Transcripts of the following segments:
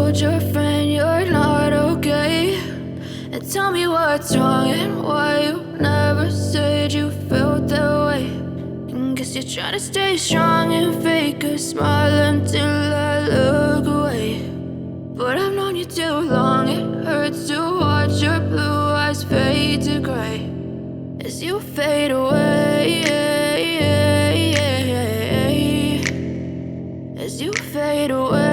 told your friend you're not okay? And tell me what's wrong and why you never said you felt that way. And guess you're trying to stay strong and fake a smile until I look away. But I've known you too long, it hurts to watch your blue eyes fade to gray as you fade away, as you fade away.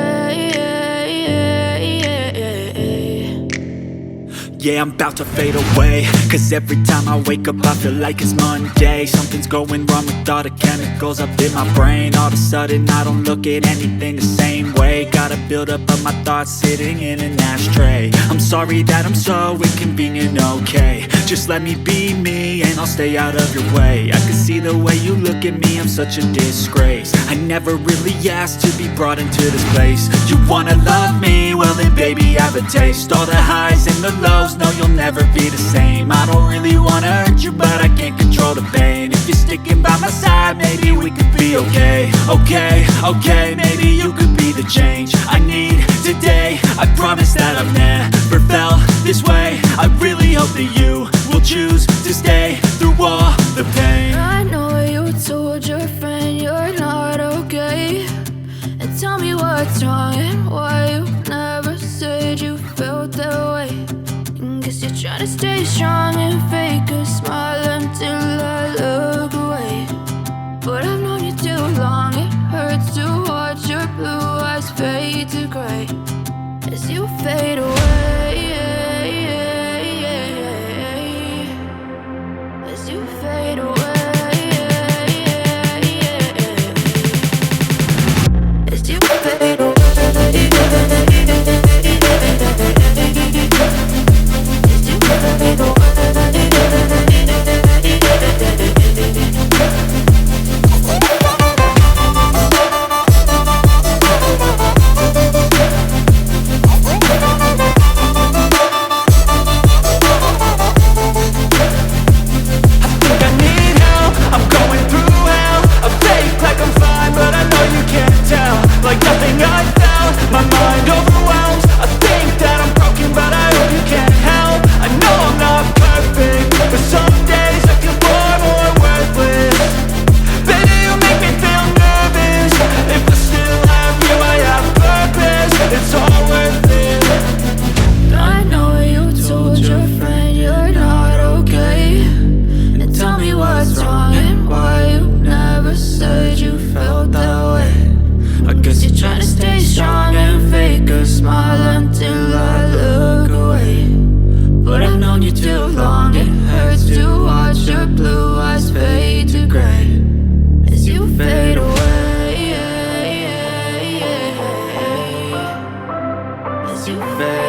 Yeah, I'm about to fade away, cause every time I wake up I feel like it's Monday. Something's going wrong with all the chemicals up in my brain. All of a sudden I don't look at anything the same way. Got a buildup of my thoughts sitting in an ashtray. I'm sorry that I'm so inconvenient, okay? Just let me be me and I'll stay out of your way. I can see the way you look at me, I'm such a disgrace. I never really asked to be brought into this place. You wanna love me? Well then baby, have a taste. All the highs and the lows, no, you'll never be the same. I don't really wanna hurt you, but I can't control the pain. If you're sticking by my side, maybe we could be okay. Okay, maybe you could be the change I need today. I promise that I've never felt this way. I really hope that you will choose to stay through all the pain. I know you told your friend you're not okay. And tell me what's wrong and why you never said you felt that way. And guess you're trying to stay strong and fake a smile until I look away. But I've known you too long, it hurts to watch your blue eyes fade to gray as you fade away, as you fade away. As you fade away, as you fade away. Like nothing I found, my mind overwhelms. I think that I'm broken, but I hope you can't help. I know I'm not perfect, but some days I feel far more worthless. Baby, you make me feel nervous. If I still have you, I have purpose. It's all worth it. I know you told your friend you're not okay. And tell me what's wrong and why you never said you felt that way. I guess you're trying to stay strong and fake a smile until I look away. But I've known you too long, it hurts to watch your blue eyes fade to gray as you fade away, as you fade